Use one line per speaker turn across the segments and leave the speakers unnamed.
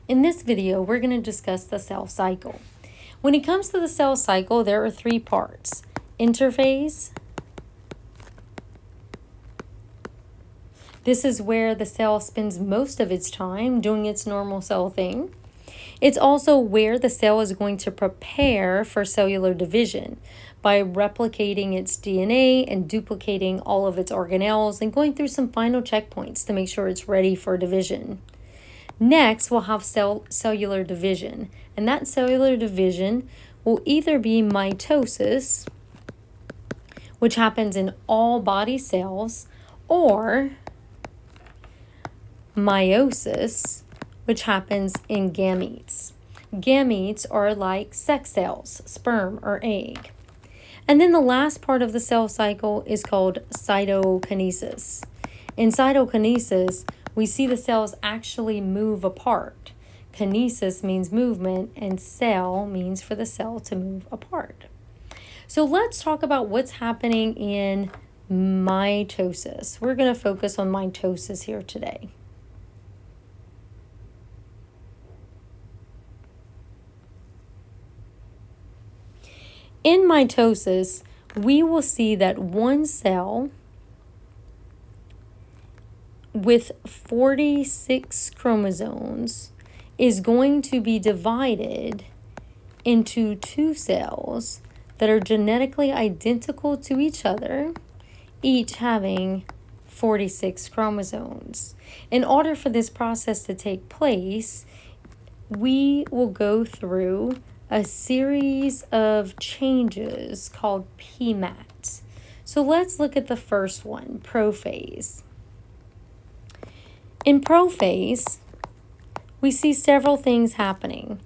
In this video, we're going to discuss the cell cycle. When it comes to the cell cycle, there are three parts. Interphase. This is where the cell spends most of its time doing its normal cell thing. It's also where the cell is going to prepare for cellular division by replicating its DNA and duplicating all of its organelles and going through some final checkpoints to make sure it's ready for division. Next, we'll have cellular division, and that cellular division will either be mitosis, which happens in all body cells, or meiosis, which happens in gametes. Gametes are like sex cells, sperm or egg. And then the last part of the cell cycle is called cytokinesis. In cytokinesis, we see the cells actually move apart. Kinesis means movement, and cell means for the cell to move apart. So let's talk about what's happening in mitosis. We're going to focus on mitosis here today. In mitosis, we will see that one cell with 46 chromosomes is going to be divided into two cells that are genetically identical to each other, each having 46 chromosomes. In order for this process to take place, we will go through a series of changes called PMAT. So let's look at the first one, prophase. In prophase, we see several things happening.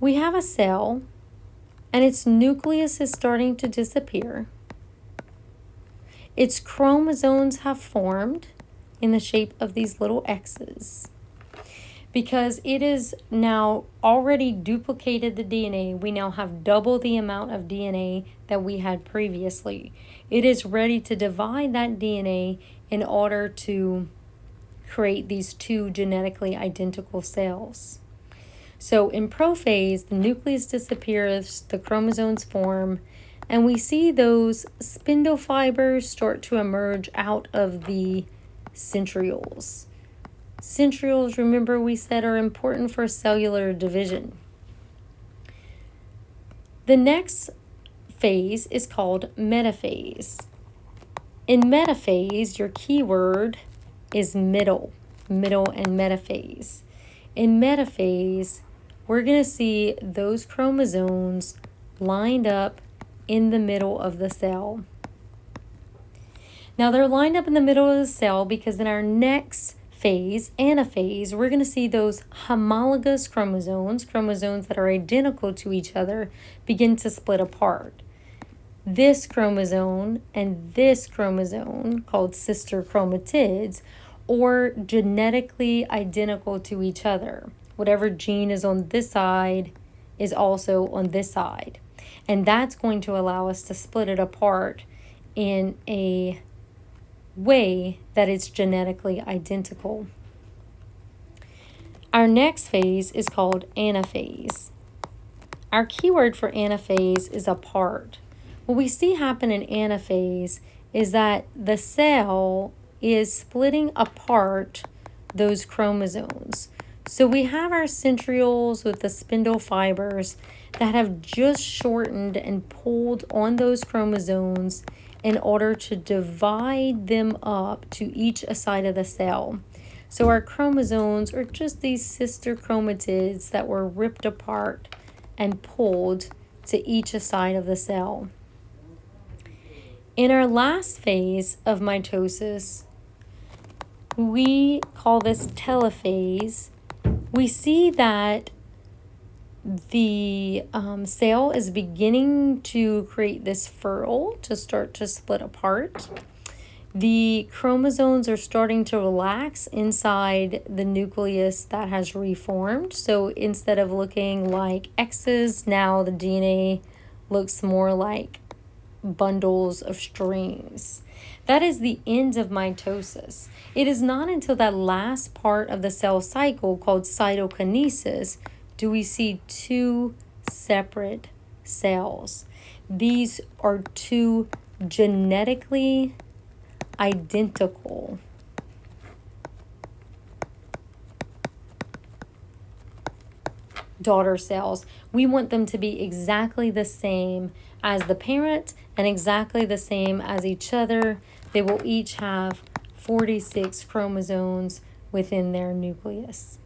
We have a cell, and its nucleus is starting to disappear. Its chromosomes have formed in the shape of these little X's. Because it is now already duplicated the DNA, we now have double the amount of DNA that we had previously. It is ready to divide that DNA in order to create these two genetically identical cells. So in prophase, the nucleus disappears, the chromosomes form, and we see those spindle fibers start to emerge out of the centrioles. Centrioles, remember we said, are important for cellular division. The next phase is called metaphase. In metaphase, your keyword is middle and metaphase. In metaphase, we're going to see those chromosomes lined up in the middle of the cell. Now they're lined up in the middle of the cell because in our next phase, anaphase, we're going to see those homologous chromosomes that are identical to each other, begin to split apart. This chromosome and this chromosome, called sister chromatids, or genetically identical to each other. Whatever gene is on this side is also on this side. And that's going to allow us to split it apart in a way that it's genetically identical. Our next phase is called anaphase. Our keyword for anaphase is apart. What we see happen in anaphase is that the cell is splitting apart those chromosomes. So we have our centrioles with the spindle fibers that have just shortened and pulled on those chromosomes in order to divide them up to each side of the cell. So our chromosomes are just these sister chromatids that were ripped apart and pulled to each side of the cell. In our last phase of mitosis, we call this telophase. We see that the cell is beginning to create this furl to start to split apart. The chromosomes are starting to relax inside the nucleus that has reformed. So instead of looking like X's, now the DNA looks more like bundles of strings. That is the end of mitosis. It is not until that last part of the cell cycle called cytokinesis do we see two separate cells. These are two genetically identical daughter cells. We want them to be exactly the same as the parent and exactly the same as each other. They will each have 46 chromosomes within their nucleus.